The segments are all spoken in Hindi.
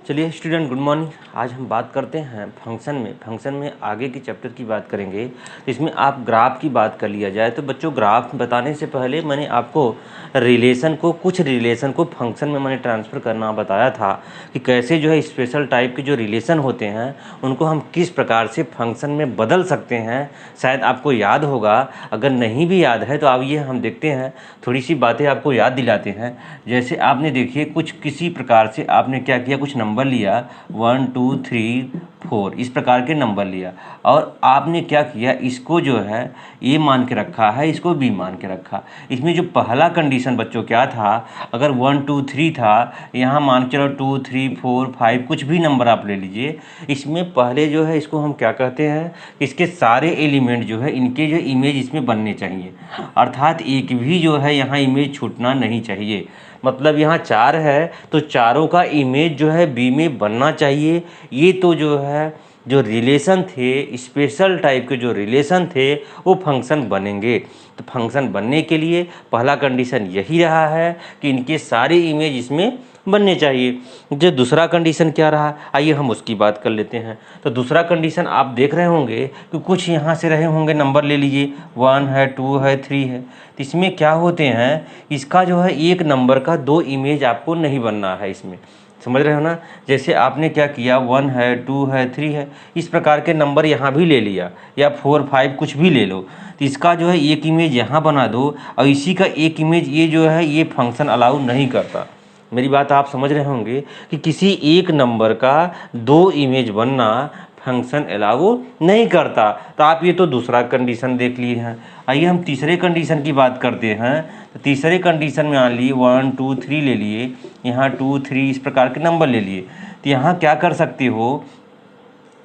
चलिए स्टूडेंट, गुड मॉर्निंग। आज हम बात करते हैं फंक्शन में आगे की चैप्टर की बात करेंगे। तो इसमें आप ग्राफ की बात कर लिया जाए तो बच्चों, ग्राफ बताने से पहले मैंने आपको कुछ रिलेशन को फंक्शन में मैंने ट्रांसफ़र करना बताया था कि कैसे जो है स्पेशल टाइप के जो रिलेशन होते हैं उनको हम किस प्रकार से फंक्शन में बदल सकते हैं। शायद आपको याद होगा, अगर नहीं भी याद है तो आइए हम देखते हैं, थोड़ी सी बातें आपको याद दिलाते हैं। जैसे आपने देखिए कुछ किसी प्रकार से आपने क्या किया, कुछ नंबर लिया 1 2 3 4 इस प्रकार के नंबर लिया और आपने क्या किया, इसको जो है ए मान के रखा है, इसको बी मान के रखा। इसमें जो पहला कंडीशन बच्चों क्या था, अगर 1 2 3 था, यहाँ मान के चलो 2 3 4 5 कुछ भी नंबर आप ले लीजिए। इसमें पहले जो है इसको हम क्या कहते हैं, इसके सारे एलिमेंट जो है इनके जो इमेज इसमें बनने चाहिए, अर्थात एक भी जो है यहाँ इमेज छूटना नहीं चाहिए। मतलब यहाँ 4 है तो चारों का इमेज जो है बी में बनना चाहिए। ये तो जो है जो रिलेशन थे, स्पेशल टाइप के जो रिलेशन थे वो फंक्शन बनेंगे। तो फंक्शन बनने के लिए पहला कंडीशन यही रहा है कि इनके सारे इमेज इसमें बनने चाहिए। जो दूसरा कंडीशन क्या रहा, आइए हम उसकी बात कर लेते हैं। तो दूसरा कंडीशन आप देख रहे होंगे कि कुछ यहाँ से रहे होंगे, नंबर ले लीजिए 1 है 2 है 3 है। तो इसमें क्या होते हैं, इसका जो है एक नंबर का 2 इमेज आपको नहीं बनना है इसमें, समझ रहे हो ना। जैसे आपने क्या किया, 1 है 2 है 3 है, इस प्रकार के नंबर यहाँ भी ले लिया या 4 5 कुछ भी ले लो। तो इसका जो है एक इमेज यहाँ बना दो और इसी का एक इमेज ये जो है ये फंक्शन अलाउ नहीं करता। मेरी बात आप समझ रहे होंगे कि किसी एक नंबर का 2 इमेज बनना फंक्शन अलाउ नहीं करता। तो आप ये तो दूसरा कंडीशन देख लिए हैं। आइए हम तीसरे कंडीशन की बात करते हैं। तो तीसरे कंडीशन में मान लिए 1 2 3 ले लिए, यहाँ 2 3 इस प्रकार के नंबर ले लिए। तो यहाँ क्या कर सकते हो,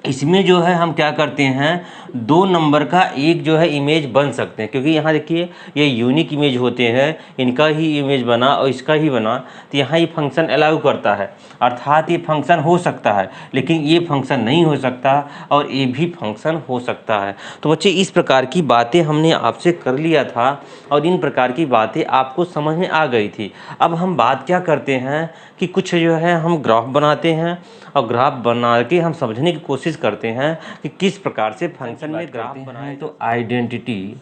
इसमें जो है हम क्या करते हैं, 2 नंबर का एक जो है इमेज बन सकते हैं, क्योंकि यहाँ देखिए ये यूनिक इमेज होते हैं, इनका ही इमेज बना और इसका ही बना। तो यहाँ ये फंक्शन अलाउ करता है, अर्थात ये फंक्शन हो सकता है, लेकिन ये फंक्शन नहीं हो सकता और ये भी फंक्शन हो सकता है। तो बच्चे इस प्रकार की बातें हमने आपसे कर लिया था और इन प्रकार की बातें आपको समझ में आ गई थी। अब हम बात क्या करते हैं कि कुछ जो है हम ग्राफ बनाते हैं और ग्राफ बना के हम समझने की कोशिश करते हैं कि किस प्रकार से फंक्शन में ग्राफ बनाए। तो आइडेंटिटी,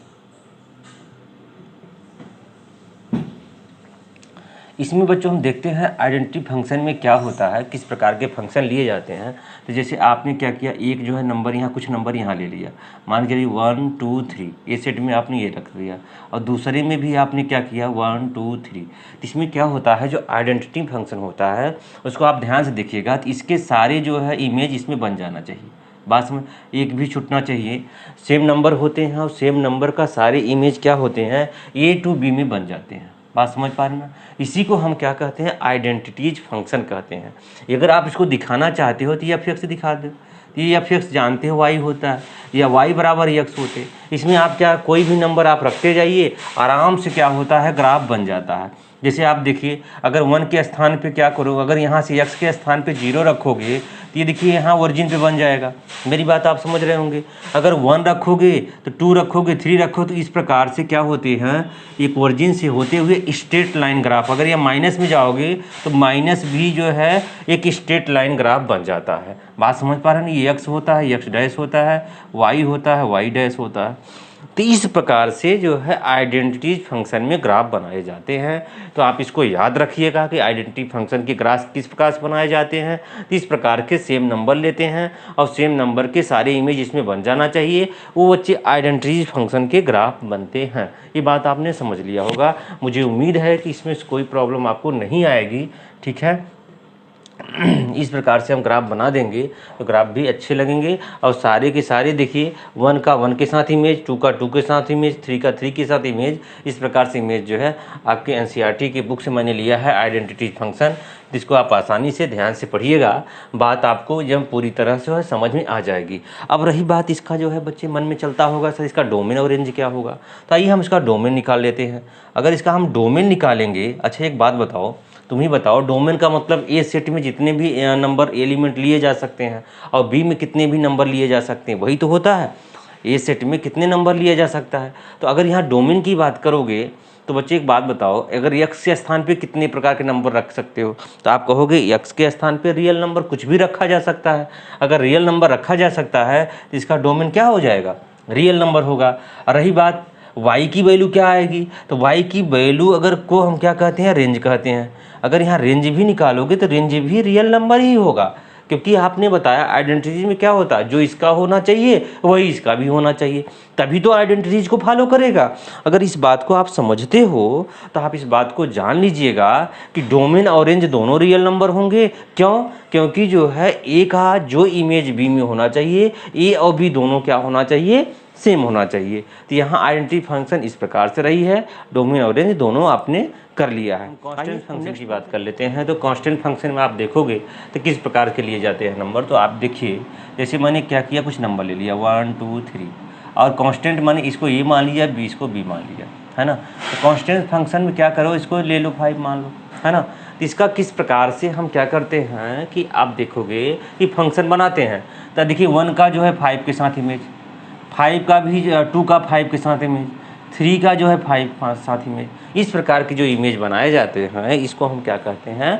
इसमें बच्चों हम देखते हैं आइडेंटिटी फंक्शन में क्या होता है, किस प्रकार के फंक्शन लिए जाते हैं। तो जैसे आपने क्या किया, एक जो है नंबर यहाँ, कुछ नंबर यहाँ ले लिया, मान के 1 2 3 ये सेट में आपने ये रख दिया और दूसरे में भी आपने क्या किया 1 2 3। तो इसमें क्या होता है, जो आइडेंटिटी फंक्शन होता है उसको आप ध्यान से देखिएगा, तो इसके सारे जो है इमेज इसमें बन जाना चाहिए। बात में एक भी छूटना चाहिए। सेम नंबर होते हैं और सेम नंबर का सारे इमेज क्या होते हैं, ए टू बी में बन जाते हैं। बात समझ पा रहे हैं ना। इसी को हम क्या कहते हैं, आइडेंटिटीज फंक्शन कहते हैं। अगर आप इसको दिखाना चाहते हो तो ये फिक्स दिखा दो, ये फिक्स जानते हो वाई होता है या वाई बराबर एक्स होते। इसमें आप क्या कोई भी नंबर आप रखते जाइए, आराम से क्या होता है ग्राफ बन जाता है। जैसे आप देखिए, अगर 1 के स्थान पे क्या करो, अगर यहाँ से x के स्थान पे 0 रखोगे तो ये देखिए यहाँ ओरिजिन पे बन जाएगा। मेरी बात आप समझ रहे होंगे। अगर 1 रखोगे तो 2 रखोगे, 3 रखो, तो इस प्रकार से क्या होते हैं, एक ओरिजिन से होते हुए स्ट्रेट लाइन ग्राफ। अगर ये माइनस में जाओगे तो माइनस भी जो है एक स्ट्रेट लाइन ग्राफ बन जाता है। बात समझ पा रहे हैं। ये x होता है, x डैश होता है, y होता है, y डैश होता है। तो इस प्रकार से जो है आइडेंटिटी फंक्शन में ग्राफ बनाए जाते हैं। तो आप इसको याद रखिएगा कि आइडेंटिटी फंक्शन के ग्राफ किस प्रकार से बनाए जाते हैं। तो इस प्रकार के सेम नंबर लेते हैं और सेम नंबर के सारे इमेज इसमें बन जाना चाहिए, वो बच्चे आइडेंटिटी फंक्शन के ग्राफ बनते हैं। ये बात आपने समझ लिया होगा। मुझे उम्मीद है कि इसमें कोई प्रॉब्लम आपको नहीं आएगी। ठीक है, इस प्रकार से हम ग्राफ बना देंगे तो ग्राफ भी अच्छे लगेंगे और सारे के सारे देखिए 1 का 1 के साथ इमेज, 2 का 2 के साथ इमेज, 3 का 3 के साथ इमेज। इस प्रकार से इमेज जो है आपके एनसीईआरटी की बुक से मैंने लिया है आइडेंटिटी फंक्शन, जिसको आप आसानी से ध्यान से पढ़िएगा। बात आपको जब पूरी तरह से है समझ में आ जाएगी। अब रही बात इसका जो है बच्चे मन में चलता होगा, सर इसका डोमेन और रेंज क्या होगा। तो आइए हम इसका डोमेन निकाल लेते हैं। अगर इसका हम डोमेन निकालेंगे, अच्छा एक बात बताओ, तुम ही बताओ, डोमेन का मतलब ए सेट में जितने भी नंबर एलिमेंट लिए जा सकते हैं और बी में कितने भी नंबर लिए जा सकते हैं, वही तो होता है। ए सेट में कितने नंबर लिए जा सकता है। तो अगर यहाँ डोमेन की बात करोगे तो बच्चे एक बात बताओ, अगर x के स्थान पे कितने प्रकार के नंबर रख सकते हो? तो आप कहोगे x के स्थान पे रियल नंबर कुछ भी रखा जा सकता है। अगर रियल नंबर रखा जा सकता है तो इसका डोमेन क्या हो जाएगा? रियल नंबर होगा। और रही बात y की वैल्यू क्या आएगी, तो y की वैल्यू अगर को हम क्या कहते हैं? रेंज कहते हैं। अगर यहाँ रेंज भी निकालोगे तो रेंज भी रियल नंबर ही होगा, क्योंकि आपने बताया आइडेंटिटीज में क्या होता है, जो इसका होना चाहिए वही इसका भी होना चाहिए, तभी तो आइडेंटिटीज को फॉलो करेगा। अगर इस बात को आप समझते हो तो आप इस बात को जान लीजिएगा कि डोमेन और रेंज दोनों रियल नंबर होंगे। क्यों? क्योंकि जो है ए का जो इमेज बी में होना चाहिए, ए और बी दोनों क्या होना चाहिए? सेम होना चाहिए। तो यहाँ आइडेंटिटी फंक्शन इस प्रकार से रही है, डोमेन और रेंज दोनों आपने कर लिया है। कांस्टेंट फंक्शन की बात कर लेते हैं। तो कांस्टेंट फंक्शन में आप देखोगे तो किस प्रकार के लिए जाते हैं नंबर। तो आप देखिए, जैसे मैंने क्या किया, कुछ नंबर ले लिया 1 2 3, और कांस्टेंट मैंने इसको ए मान लिया, बी इसको बी मान लिया, है ना। तो कांस्टेंट फंक्शन में क्या करो, इसको ले लो 5 मान लो, है ना। तो इसका किस प्रकार से हम क्या करते हैं कि आप देखोगे कि फंक्शन बनाते हैं। तो देखिए 1 का जो है 5 के साथ इमेज, 5 का भी 2 का 5 के साथ इमेज, 3 का जो है 5 साथ इमेज, इस प्रकार की जो इमेज बनाए जाते हैं इसको हम क्या कहते हैं?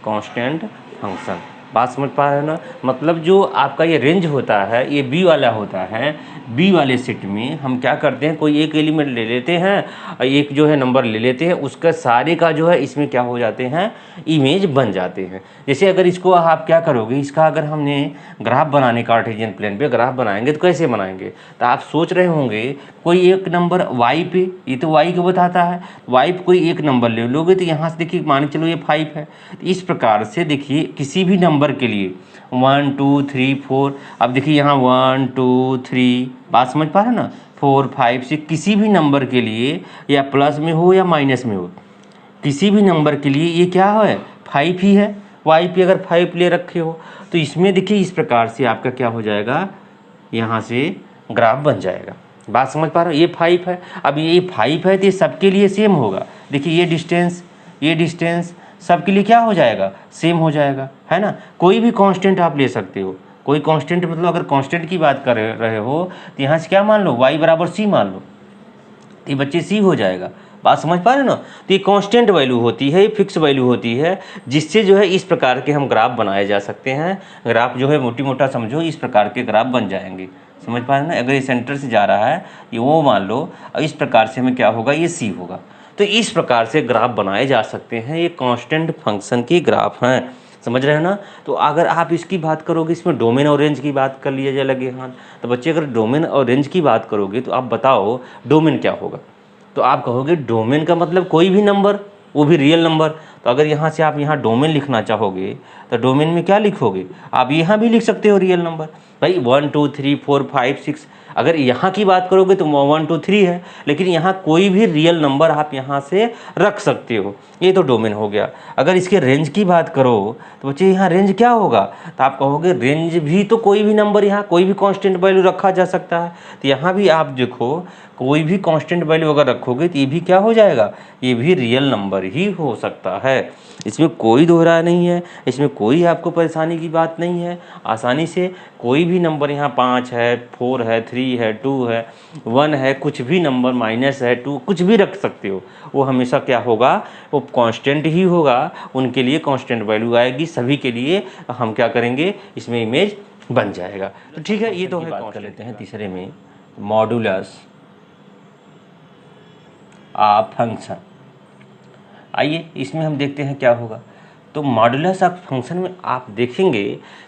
Constant function. बात समझ पा रहे हो ना। मतलब जो आपका ये रेंज होता है ये बी वाला होता है। बी वाले सेट में हम क्या करते हैं, कोई एक एलिमेंट ले लेते हैं और एक जो है नंबर ले लेते हैं, उसका सारे का जो है इसमें क्या हो जाते हैं? इमेज बन जाते हैं। जैसे अगर इसको आप क्या करोगे, इसका अगर हमने ग्राफ बनाने का कार्टेशियन प्लेन पे ग्राफ बनाएंगे तो कैसे बनाएंगे? तो आप सोच रहे होंगे कोई एक नंबर y पे, ये तो y को बताता है, y पे कोई एक नंबर ले लोगे तो यहाँ से देखिए मान चलो ये 5 है। तो इस प्रकार से देखिए किसी भी नंबर के लिए 1 2 3 4, अब देखिए यहाँ 1 2 3, बात समझ पा रहे ना, 4 5 6, किसी भी नंबर के लिए या प्लस में हो या माइनस में हो, किसी भी नंबर के लिए ये क्या है? 5 ही है। y पे अगर 5 ले रखे हो तो इसमें देखिए इस प्रकार से आपका क्या हो जाएगा, यहाँ से ग्राफ बन जाएगा। बात समझ पा रहे हो? ये 5 है, अब ये 5 है तो ये सबके लिए सेम होगा। देखिए ये डिस्टेंस सबके लिए क्या हो जाएगा? सेम हो जाएगा, है ना। कोई भी कांस्टेंट आप ले सकते हो, कोई कांस्टेंट, मतलब अगर कांस्टेंट की बात कर रहे हो तो यहाँ से क्या मान लो, y बराबर c मान लो, ये बच्चे c हो जाएगा। बात समझ पा रहे हो ना। तो ये कांस्टेंट वैल्यू होती है, ये फिक्स वैल्यू होती है, जिससे जो है इस प्रकार के हम ग्राफ बनाए जा सकते हैं। ग्राफ जो है मोटी मोटा समझो, इस प्रकार के ग्राफ बन जाएंगे। समझ पा रहे ना। अगर ये सेंटर से जा रहा है ये वो मान लो, और इस प्रकार से हमें क्या होगा, ये सी होगा। तो इस प्रकार से ग्राफ बनाए जा सकते हैं। ये कांस्टेंट फंक्शन की ग्राफ हैं, समझ रहे हैं ना। तो अगर आप इसकी बात करोगे, इसमें डोमेन और रेंज की बात कर लिया जाए लगे हाथ, तो बच्चे अगर डोमेन और रेंज की बात करोगे तो आप बताओ डोमेन क्या होगा। तो आप कहोगे डोमेन का मतलब कोई भी नंबर, वो भी रियल नंबर। तो अगर यहाँ से आप यहाँ डोमेन लिखना चाहोगे तो डोमेन में क्या लिखोगे, आप यहाँ भी लिख सकते हो रियल नंबर। भाई 1 2 3 4 5 6, अगर यहाँ की बात करोगे तो 1 2 3 है, लेकिन यहाँ कोई भी रियल नंबर आप यहाँ से रख सकते हो, ये तो डोमेन हो गया। अगर इसके रेंज की बात करो तो बच्चे यहाँ रेंज क्या होगा, तो आप कहोगे रेंज भी तो कोई भी नंबर, यहाँ कोई भी कांस्टेंट वैल्यू रखा जा सकता है। तो यहाँ भी आप देखो कोई भी कांस्टेंट वैल्यू अगर रखोगे तो ये भी क्या हो जाएगा, ये भी रियल नंबर ही हो सकता है। इसमें कोई दोहरा नहीं है, इसमें कोई आपको परेशानी की बात नहीं है। आसानी से कोई भी नंबर, यहाँ 5 है, 4 है, 3 है, 2 है, 1 है, कुछ भी नंबर, माइनस है, 2, कुछ भी रख सकते हो। वो हमेशा क्या होगा, वो कांस्टेंट ही होगा। उनके लिए कांस्टेंट वैल्यू आएगी, सभी के लिए हम क्या करेंगे, इसमें इमेज बन जाएगा। तो ठीक है, ये तो है। बात कर लेते हैं तीसरे में, मॉडुलस ऑफ फंक्शन। आइए इसमें हम देखते हैं क्या होगा। तो मॉडुलस ऑफ फंक्शन में आप देखेंगे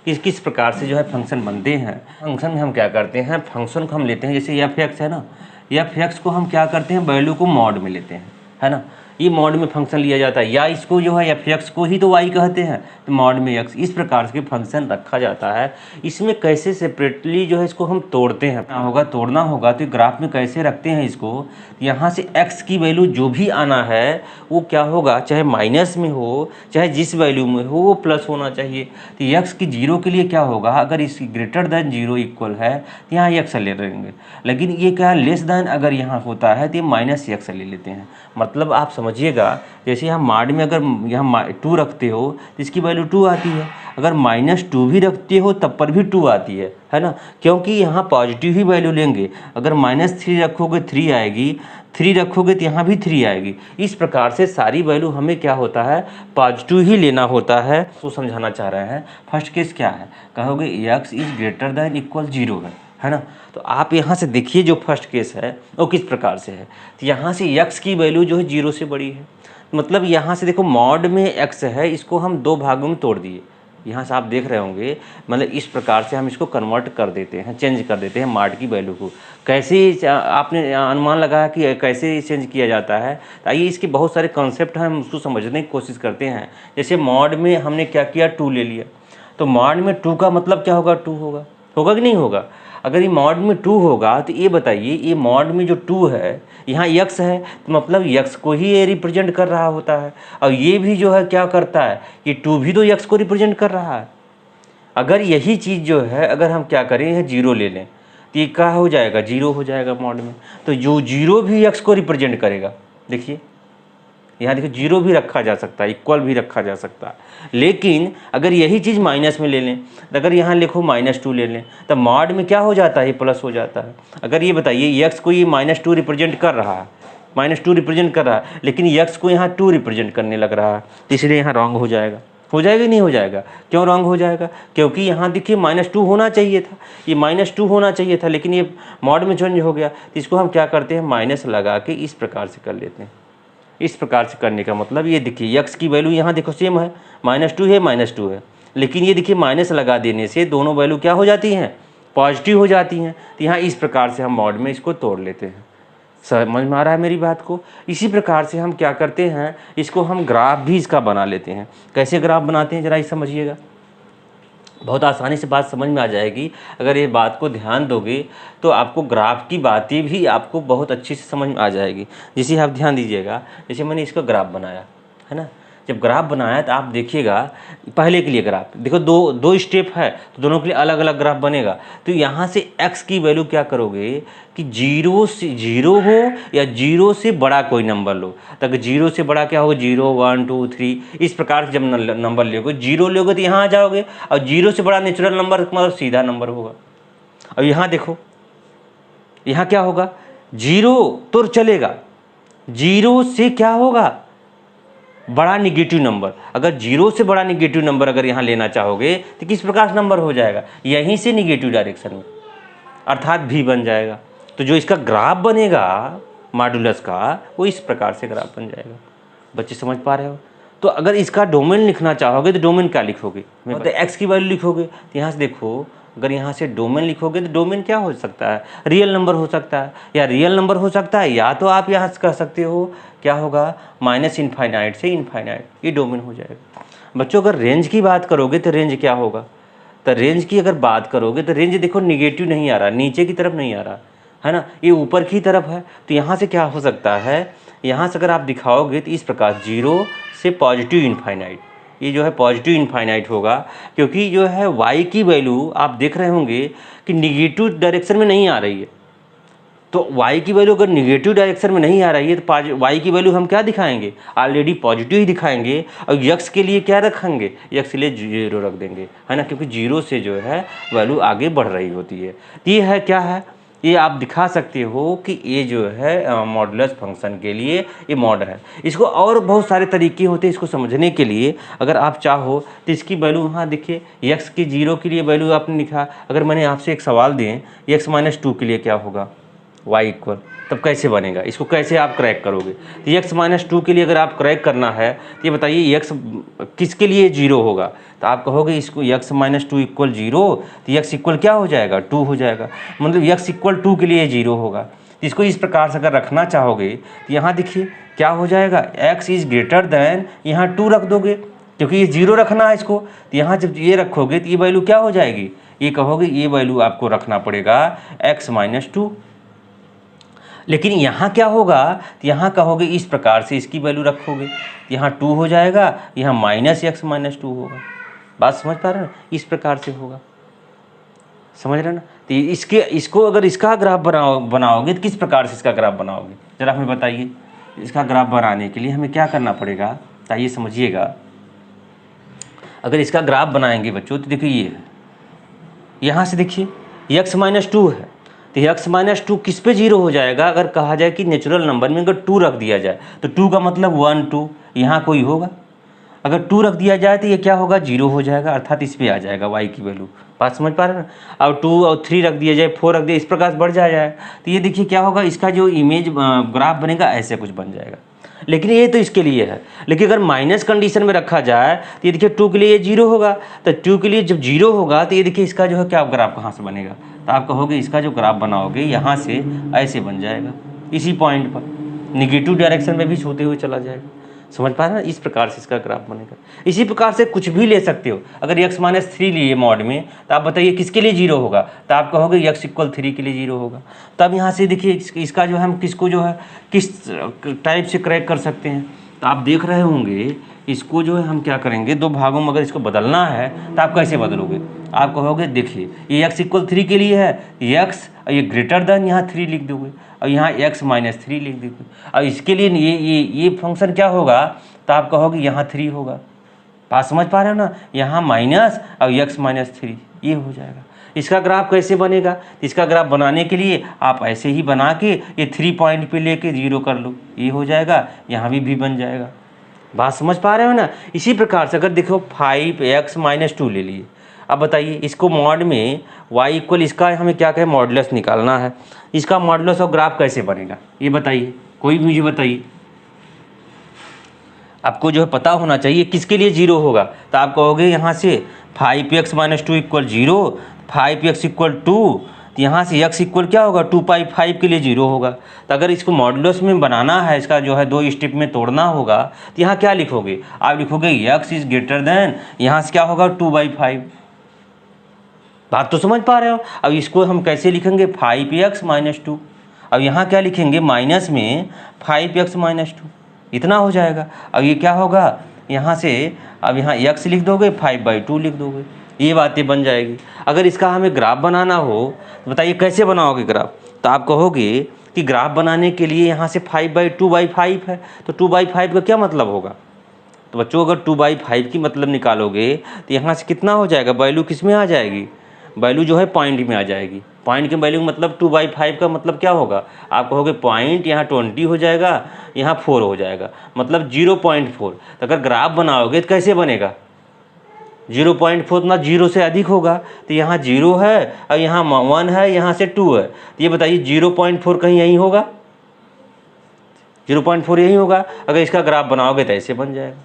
कि किस प्रकार से जो है फंक्शन बनते हैं। फंक्शन में हम क्या करते हैं, फंक्शन को हम लेते हैं, जैसे एफ एक्स है ना, एफ एक्स को हम क्या करते हैं, वैल्यू को मॉड में लेते हैं, है ना। ये मॉड में फंक्शन लिया जाता है, या इसको जो है एफ एक्स को ही तो वाई कहते हैं, तो मॉड में एक्स, इस प्रकार के फंक्शन रखा जाता है। इसमें कैसे सेपरेटली जो है इसको हम तोड़ते हैं, तोड़ना होगा तो ग्राफ में कैसे रखते हैं इसको। यहाँ से एक्स की वैल्यू जो भी आना है वो क्या होगा, चाहे माइनस में हो चाहे जिस वैल्यू में हो, वो प्लस होना चाहिए। तो एक्स की 0 के लिए क्या होगा, अगर इसकी ग्रेटर देन 0 इक्वल है तो यहाँ एक्स ले लेंगे, लेकिन ये क्या लेस देन अगर यहाँ होता है तो ये माइनस एक्स ले लेते हैं। मतलब आप समझिएगा, जैसे यहाँ मॉड में अगर यहाँ 2 रखते हो तो इसकी वैल्यू 2 आती है, अगर -2 भी रखते हो तब पर भी 2 आती है ना, क्योंकि यहाँ पॉजिटिव ही वैल्यू लेंगे। अगर -3 रखोगे 3 आएगी, 3 रखोगे तो यहाँ भी 3 आएगी। इस प्रकार से सारी वैल्यू हमें क्या होता है, पॉजिटिव ही लेना होता है। वो समझाना चाह रहे हैं। फर्स्ट केस क्या है, कहोगे x is greater than equal 0 है ना। तो आप यहाँ से देखिए जो फर्स्ट केस है वो किस प्रकार से है। तो यहाँ से x की वैल्यू जो है 0 से बड़ी है, मतलब यहाँ से देखो मॉड में x है, इसको हम 2 भागों में तोड़ दिए। यहाँ से आप देख रहे होंगे, मतलब इस प्रकार से हम इसको कन्वर्ट कर देते हैं, चेंज कर देते हैं मॉड की वैल्यू को। कैसे आपने अनुमान लगाया कि कैसे चेंज किया जाता है, तो आइए इसके बहुत सारे कॉन्सेप्ट हैं, हम उसको समझने की कोशिश करते हैं। जैसे मॉड में हमने क्या किया, 2 ले लिया, तो मॉड में 2 का मतलब क्या होगा, 2 होगा, होगा कि नहीं होगा। अगर ये मॉड में 2 होगा तो ये बताइए, ये मॉड में जो 2 है, यहाँ x है, तो मतलब x को ही ये रिप्रेजेंट कर रहा होता है। और ये भी जो है क्या करता है, ये 2 भी तो x को रिप्रेजेंट कर रहा है। अगर यही चीज़ जो है, अगर हम क्या करें, यह 0 ले लें, तो ये क्या हो जाएगा, 0 हो जाएगा मॉड में। तो जो 0 भी x को रिप्रेजेंट करेगा, देखिए यहाँ देखिए 0 भी रखा जा सकता है, इक्वल भी रखा जा सकता है। लेकिन अगर यही चीज़ माइनस में ले लें, तो अगर यहाँ लिखो -2 ले लें, तो मॉड में क्या हो जाता है, ये प्लस हो जाता है। अगर ये बताइए x को ये -2 रिप्रेजेंट कर रहा है, -2 रिप्रेजेंट कर रहा है, लेकिन x को यहाँ 2 रिप्रेजेंट करने लग रहा है, तो इसलिए यहाँ रॉन्ग हो जाएगा। हो जाएगा नहीं हो जाएगा, क्यों रॉन्ग हो जाएगा, क्योंकि यहाँ देखिए -2 होना चाहिए था, ये -2 होना चाहिए था, लेकिन ये मॉड में चेंज हो गया। तो इसको हम क्या करते हैं, माइनस लगा के इस प्रकार से कर लेते हैं। इस प्रकार से करने का मतलब ये देखिए x की वैल्यू यहाँ देखो सेम है, -2 है, -2 है, लेकिन ये देखिए माइनस लगा देने से दोनों वैल्यू क्या हो जाती हैं, पॉजिटिव हो जाती हैं। तो यहाँ इस प्रकार से हम मॉड में इसको तोड़ लेते हैं। समझ में आ रहा है मेरी बात को। इसी प्रकार से हम क्या करते हैं, इसको हम ग्राफ भी इसका बना लेते हैं। कैसे ग्राफ बनाते हैं ज़रा ये समझिएगा, बहुत आसानी से बात समझ में आ जाएगी। अगर ये बात को ध्यान दोगे तो आपको ग्राफ की बातें भी आपको बहुत अच्छी से समझ में आ जाएगी। जैसे आप ध्यान दीजिएगा, जैसे मैंने इसका ग्राफ बनाया है ना, जब ग्राफ बनाया तो आप देखिएगा, पहले के लिए ग्राफ देखो, दो स्टेप है, तो दोनों के लिए अलग अलग ग्राफ बनेगा। तो यहाँ से x की वैल्यू क्या करोगे कि 0 से 0 हो या 0 से बड़ा कोई नंबर लो। तो अगर 0 से बड़ा क्या होगा, 0 1 2 3, इस प्रकार से जब नंबर लोगे, 0 लोगे तो यहाँ आ जाओगे, और 0 से बड़ा नेचुरल नंबर मतलब सीधा नंबर होगा। और यहाँ देखो, यहाँ क्या होगा, 0 तो चलेगा, 0 से क्या होगा, बड़ा निगेटिव नंबर। अगर 0 से बड़ा निगेटिव नंबर अगर यहाँ लेना चाहोगे तो किस प्रकार से नंबर हो जाएगा, यहीं से निगेटिव डायरेक्शन में, अर्थात भी बन जाएगा। तो जो इसका ग्राफ बनेगा मॉडुलस का, वो इस प्रकार से ग्राफ बन जाएगा। बच्चे समझ पा रहे हो। तो अगर इसका डोमेन लिखना चाहोगे तो डोमेन क्या लिखोगे, तो x की वैल्यू लिखोगे। तो यहाँ से देखो, अगर यहाँ से डोमेन लिखोगे तो डोमेन क्या हो सकता है, रियल नंबर हो सकता है, या रियल नंबर हो सकता है, या तो आप यहाँ से कह सकते हो क्या होगा, -∞ से इनफाइनाइट, ये डोमेन हो जाएगा। बच्चों अगर रेंज की बात करोगे तो रेंज क्या होगा, तो रेंज की अगर बात करोगे तो रेंज देखो निगेटिव नहीं आ रहा, नीचे की तरफ नहीं आ रहा है ना, ये ऊपर की तरफ है। तो यहाँ से क्या हो सकता है, यहाँ से अगर आप दिखाओगे तो इस प्रकार 0 से पॉजिटिव इनफाइनाइट, ये जो है पॉजिटिव इनफाइनाइट होगा। क्योंकि जो है y की वैल्यू आप देख रहे होंगे कि निगेटिव डायरेक्शन में नहीं आ रही है। तो y की वैल्यू अगर निगेटिव डायरेक्शन में नहीं आ रही है तो y की वैल्यू हम क्या दिखाएंगे, ऑलरेडी पॉजिटिव ही दिखाएंगे। और x के लिए क्या रखेंगे, x के लिए 0 रख देंगे, है ना, क्योंकि 0 से जो है वैल्यू आगे बढ़ रही होती है। ये है क्या है, ये आप दिखा सकते हो कि ये जो है मॉडुलस फंक्शन के लिए ये मॉड है। इसको और बहुत सारे तरीके होते हैं इसको समझने के लिए। अगर आप चाहो तो इसकी वैल्यू वहाँ देखिए, x की 0 के लिए वैल्यू आपने लिखा। अगर मैंने आपसे एक सवाल दें, x - 2 के लिए क्या होगा, y इक्वल, तब कैसे बनेगा, इसको कैसे आप क्रैक करोगे। तो x - 2 के लिए अगर आप क्रैक करना है तो ये बताइए x किसके लिए 0 होगा। तो आप कहोगे इसको x - 2 इक्वल 0, तो x इक्वल क्या हो जाएगा, 2 हो जाएगा, मतलब x इक्वल 2 के लिए 0 होगा। तो इसको इस प्रकार से अगर रखना चाहोगे तो यहाँ देखिए क्या हो जाएगा, x इज़ ग्रेटर दैन, यहाँ 2 रख दोगे क्योंकि ये 0 रखना है इसको। तो यहाँ जब ये रखोगे तो ये वैल्यू क्या हो जाएगी, ये कहोगे ये वैल्यू आपको रखना पड़ेगा x - 2। लेकिन यहाँ क्या होगा, तो यहाँ कहोगे इस प्रकार से इसकी वैल्यू रखोगे, यहाँ 2 हो जाएगा, यहाँ -x - 2 होगा। बात समझ पा रहे हो, इस प्रकार से होगा, समझ रहे ना। तो इसको अगर इसका ग्राफ बनाओगे तो किस प्रकार से इसका ग्राफ बनाओगे, जरा हमें बताइए। इसका ग्राफ बनाने के लिए हमें क्या करना पड़ेगा, ताइए समझिएगा। अगर इसका ग्राफ बनाएंगे बच्चों तो देखिए ये है, यहाँ से देखिए x - 2 है, तो x माइनस टू किस पे जीरो हो जाएगा? अगर कहा जाए कि नेचुरल नंबर में अगर 2 रख दिया जाए तो 2 का मतलब 1 2, यहाँ कोई होगा। अगर 2 रख दिया जाए तो ये क्या होगा? 0 हो जाएगा, अर्थात इस पे आ जाएगा y की वैल्यू। बात समझ पा रहे हैं ना? अब 2 और 3 रख दिया जाए, 4 रख दिया, इस प्रकार से बढ़ जाएगा। तो ये देखिए क्या होगा, इसका जो इमेज ग्राफ बनेगा ऐसे कुछ बन जाएगा। लेकिन ये तो इसके लिए है, लेकिन अगर माइनस कंडीशन में रखा जाए तो ये देखिए 2 के लिए ये 0 होगा। तो 2 के लिए जब 0 होगा तो ये देखिए इसका जो है क्या ग्राफ कहाँ से बनेगा? तो आप कहोगे इसका जो ग्राफ बनाओगे यहाँ से ऐसे बन जाएगा, इसी पॉइंट पर निगेटिव डायरेक्शन में भी छूते हुए चला जाएगा। समझ पा रहे हैं? इस प्रकार से इसका ग्राफ बनेगा। इसी प्रकार से कुछ भी ले सकते हो। अगर x माइनस 3 लिए मॉड में तो आप बताइए किसके लिए 0 होगा? तो आप कहोगे x इक्वल 3 के लिए 0 होगा। तब यहाँ से देखिए इसका जो है हम किसको जो है किस टाइप से क्रैक कर सकते हैं। तो आप देख रहे होंगे इसको जो है हम क्या करेंगे, 2 भागों में अगर इसको बदलना है तो आप कैसे बदलोगे? आप कहोगे देखिए ये x इक्वल 3 के लिए है, x ये ग्रेटर देन यहाँ 3 लिख दोगे और यहाँ x माइनस 3 लिख दोगे। और इसके लिए ये फंक्शन क्या होगा? तो आप कहोगे यहाँ 3 होगा। बात समझ पा रहे हो ना? यहाँ माइनस और x माइनस 3 ये हो जाएगा। इसका ग्राफ कैसे बनेगा? इसका ग्राफ बनाने के लिए आप ऐसे ही बना के ये 3 पॉइंट पे लेके 0 कर लो, ये हो जाएगा, यहाँ भी बन जाएगा। बात समझ पा रहे हो ना? इसी प्रकार से अगर देखो 5x माइनस 2 ले लिए, अब बताइए इसको मॉड में y इक्वल इसका हमें क्या कहें मॉडुलस निकालना है। इसका मॉडुलस और ग्राफ कैसे बनेगा ये बताइए, कोई भी मुझे बताइए। आपको जो है पता होना चाहिए किसके लिए 0 होगा। तो आप कहोगे यहाँ से 5x minus 2 equal 0, 5x equal 2, तो यहाँ से x इक्वल क्या होगा? 2π5 के लिए 0 होगा। तो अगर इसको मॉडुलस में बनाना है, इसका जो है 2 स्टेप में तोड़ना होगा, तो यहाँ क्या लिखोगे? आप लिखोगे x इज ग्रेटर देन, यहाँ से क्या होगा? 2/5। बात तो समझ पा रहे हो? अब इसको हम कैसे लिखेंगे? 5x minus 2। अब यहाँ क्या लिखेंगे? माइनस में 5x माइनस 2, इतना हो जाएगा। अब ये क्या होगा? यहाँ से अब यहाँ x लिख दोगे, 5/2 लिख दोगे, ये बातें बन जाएगी। अगर इसका हमें ग्राफ बनाना हो तो बताइए कैसे बनाओगे ग्राफ? तो आप कहोगे कि ग्राफ बनाने के लिए यहाँ से 5/2/5 है, तो 2/5 का क्या मतलब होगा? तो बच्चों अगर 2/5 की मतलब निकालोगे तो यहाँ से कितना हो जाएगा? वैल्यू किस में आ जाएगी? वैल्यू जो है पॉइंट में आ जाएगी। पॉइंट के वैल्यू मतलब 2/5 का मतलब क्या होगा? आप कहोगे पॉइंट यहाँ 20 हो जाएगा, यहाँ 4 हो जाएगा, मतलब 0.4। तो अगर ग्राफ बनाओगे तो कैसे बनेगा? 0.4 ना 0 से अधिक होगा, तो यहाँ 0 है और यहाँ 1 है, यहाँ से 2 है। तो ये बताइए 0.4 कहीं यहीं होगा? 0.4 यहीं होगा। अगर इसका ग्राफ बनाओगे तो ऐसे बन जाएगा।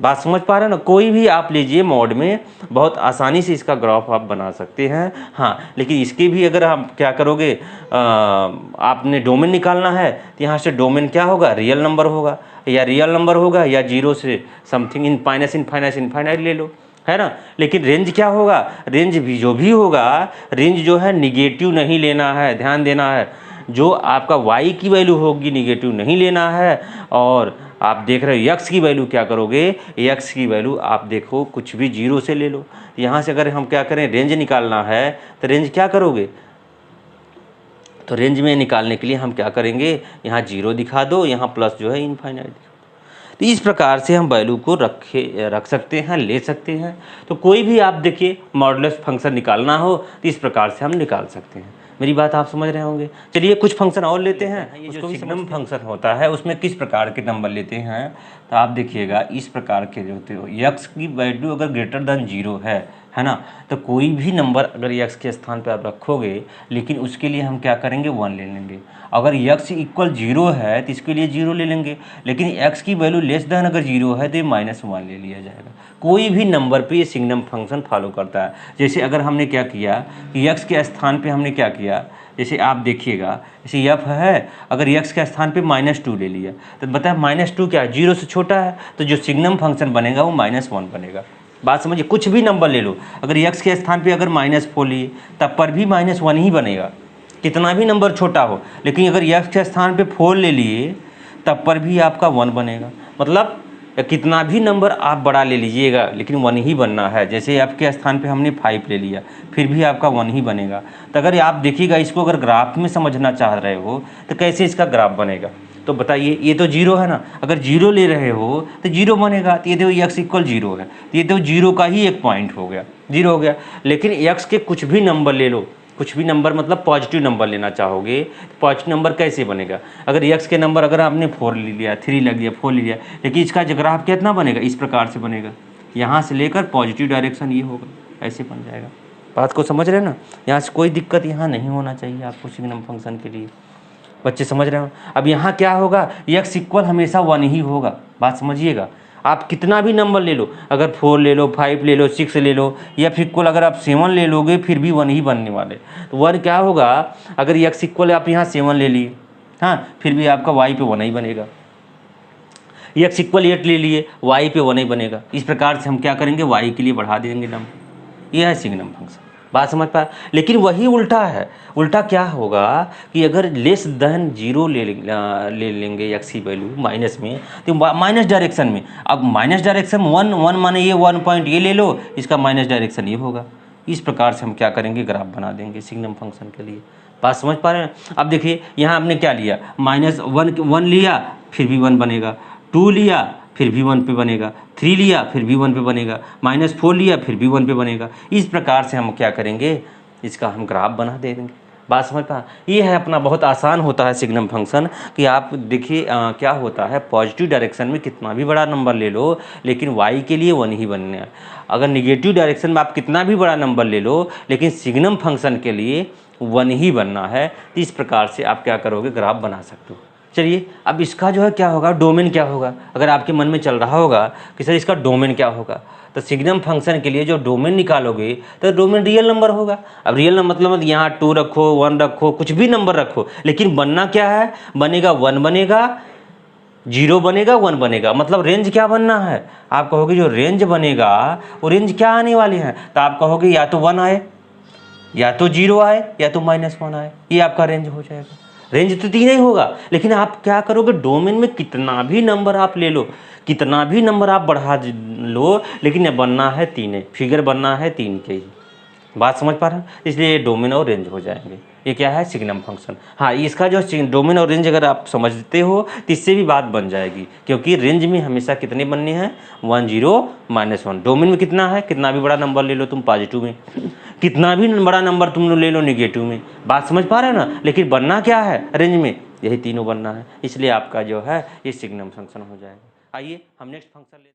बात समझ पा रहे हैं ना? कोई भी आप लीजिए मॉड में बहुत आसानी से इसका ग्राफ आप बना सकते हैं। हाँ, लेकिन इसके भी अगर आप क्या करोगे, आपने डोमेन निकालना है तो यहाँ से डोमेन क्या होगा? रियल नंबर होगा, या रियल नंबर होगा या 0 से समथिंग इनफाइनाइट ले लो, है ना। लेकिन रेंज क्या होगा? रेंज भी जो भी होगा, रेंज जो है निगेटिव नहीं लेना है, ध्यान देना है। जो आपका y की वैल्यू होगी निगेटिव नहीं लेना है। और आप देख रहे हो x की वैल्यू क्या करोगे? x की वैल्यू आप देखो कुछ भी 0 से ले लो। यहाँ से अगर हम क्या करें, रेंज निकालना है तो रेंज क्या करोगे? तो रेंज में निकालने के लिए हम क्या करेंगे? यहाँ 0 दिखा दो, यहाँ प्लस जो है इनफाइनाइट दिखा दो। तो इस प्रकार से हम वैल्यू को रख सकते हैं, ले सकते हैं। तो कोई भी आप देखिए मॉडुलस फंक्शन निकालना हो तो इस प्रकार से हम निकाल सकते हैं। मेरी बात आप समझ रहे होंगे। चलिए कुछ फंक्शन और लेते हैं। ये जो सिग्नम फंक्शन होता है उसमें किस प्रकार के नंबर लेते हैं, तो आप देखिएगा इस प्रकार के जो होते हो, x की वैल्यू अगर ग्रेटर देन 0 है ना, तो कोई भी नंबर अगर x के स्थान पे आप रखोगे, लेकिन उसके लिए हम क्या करेंगे? 1 ले लेंगे। अगर x इक्वल 0 है तो इसके लिए 0 ले लेंगे, लेकिन x की वैल्यू लेस देन अगर 0 है तो ये -1 ले लिया जाएगा। कोई भी नंबर पे ये सिग्नम फंक्शन फॉलो करता है। जैसे अगर हमने क्या किया कि x के स्थान पे हमने क्या किया, जैसे आप देखिएगा जैसे f है, अगर x के स्थान पे -2 ले लिया तो बताया -2 क्या है? 0 से छोटा है, तो जो सिग्नम फंक्शन बनेगा वो -1 बनेगा। बात समझिए, कुछ भी नंबर ले लो, अगर x के स्थान पे अगर -4 लिए तब पर भी -1 ही बनेगा, कितना भी नंबर छोटा हो। लेकिन अगर x के स्थान पे 4 ले लिए तब पर भी आपका 1 बनेगा। मतलब कितना भी नंबर आप बड़ा ले लीजिएगा लेकिन 1 ही बनना है। जैसे f के स्थान पे हमने 5 ले लिया, फिर भी आपका 1 ही बनेगा। तो अगर आप देखिएगा इसको अगर ग्राफ में समझना चाह रहे हो तो कैसे इसका ग्राफ बनेगा, तो बताइए ये तो 0 है ना, अगर 0 ले रहे हो तो 0 बनेगा। तो ये देखो x इक्वल 0 है, तो ये तो 0 का ही एक पॉइंट हो गया, 0 हो गया। लेकिन x के कुछ भी नंबर ले लो, कुछ भी नंबर मतलब पॉजिटिव नंबर लेना चाहोगे, पॉजिटिव नंबर कैसे बनेगा? अगर x के नंबर अगर आपने 4 ले लिया, 3 लग लिया, 4 ले लिया, लेकिन इसका ग्राफ कितना बनेगा? इस प्रकार से बनेगा, यहाँ से लेकर पॉजिटिव डायरेक्शन ये होगा, ऐसे बन जाएगा। बात को समझ रहे हैं ना? यहाँ से कोई दिक्कत यहाँ नहीं होना चाहिए आपको सिग्नम फंक्शन के लिए, बच्चे समझ रहे हो? अब यहाँ क्या होगा, x इक्वल हमेशा 1 ही होगा, बात समझिएगा। आप कितना भी नंबर ले लो, अगर 4 ले लो, 5 ले लो, 6 ले लो, या फिर इक्वल अगर आप 7 ले लोगे फिर भी 1 ही बनने वाले। तो 1 क्या होगा, अगर x इक्वल आप यहाँ 7 ले लिए, हाँ, फिर भी आपका y पे 1 ही बनेगा। x इक्वल 8 ले लिए, y पे 1 ही बनेगा। इस प्रकार से हम क्या करेंगे, y के लिए बढ़ा देंगे नंबर। यह है सिग्नम फंक्शन, बात समझ पाए? लेकिन वही उल्टा है। उल्टा क्या होगा कि अगर लेस देन 0 ले लेंगे x की वैल्यू माइनस में, तो माइनस डायरेक्शन में, अब माइनस डायरेक्शन 1 माने ये 1 पॉइंट ये ले लो, इसका माइनस डायरेक्शन ये होगा। इस प्रकार से हम क्या करेंगे, ग्राफ बना देंगे सिग्नम फंक्शन के लिए। बात समझ पा रहे हैं? अब देखिए यहाँ आपने क्या लिया, -1 लिया फिर भी 1 बनेगा, 2 लिया फिर भी 1 पे बनेगा, 3 लिया फिर भी 1 पे बनेगा, -4 लिया फिर भी 1 पे बनेगा। इस प्रकार से हम क्या करेंगे, इसका हम ग्राफ बना दे देंगे। बात समझ पा? ये है अपना, बहुत आसान होता है सिग्नम फंक्शन कि आप देखिए क्या होता है, पॉजिटिव डायरेक्शन में कितना भी बड़ा नंबर ले लो लेकिन y के लिए 1 ही बनना है। अगर निगेटिव डायरेक्शन में आप कितना भी बड़ा नंबर ले लो लेकिन सिग्नम फंक्शन के लिए 1 ही बनना है। तो इस प्रकार से आप क्या करोगे, ग्राफ बना सकते हो। चलिए अब इसका जो है क्या होगा, डोमेन क्या होगा। अगर आपके मन में चल रहा होगा कि सर इसका डोमेन क्या होगा, तो सिग्नम फंक्शन के लिए जो डोमेन निकालोगे तो डोमेन रियल नंबर होगा। अब रियल नंबर मतलब यहाँ 2 रखो, 1 रखो, कुछ भी नंबर रखो, लेकिन बनना क्या है, बनेगा 1 बनेगा, 0 बनेगा, 1 बनेगा। मतलब रेंज क्या बनना है, आप कहोगे जो रेंज बनेगा वो रेंज क्या आने वाले हैं, तो आप कहोगे या तो 1 आए, या तो 0 आए, या तो -1 आए, ये आपका रेंज हो जाएगा। रेंज तो 3 ही होगा, लेकिन आप क्या करोगे, डोमेन में कितना भी नंबर आप ले लो, कितना भी नंबर आप बढ़ा लो, लेकिन बनना है 3, फिगर बनना है 3 के ही। बात समझ पा रहे हैं? इसलिए डोमेन और रेंज हो जाएंगे। ये क्या है, सिग्नम फंक्शन। हाँ, इसका जो डोमेन और रेंज अगर आप समझते हो तो इससे भी बात बन जाएगी, क्योंकि रेंज में हमेशा कितने बनने हैं, 1 0 -1। डोमेन में कितना है, कितना भी बड़ा नंबर ले लो तुम पॉजिटिव में, कितना भी बड़ा नंबर तुम ले लो नेगेटिव में। बात समझ पा रहे हो ना? लेकिन बनना क्या है, रेंज में यही तीनों बनना है, इसलिए आपका जो है ये सिग्नम फंक्शन हो जाएगा। आइए हम नेक्स्ट फंक्शन ले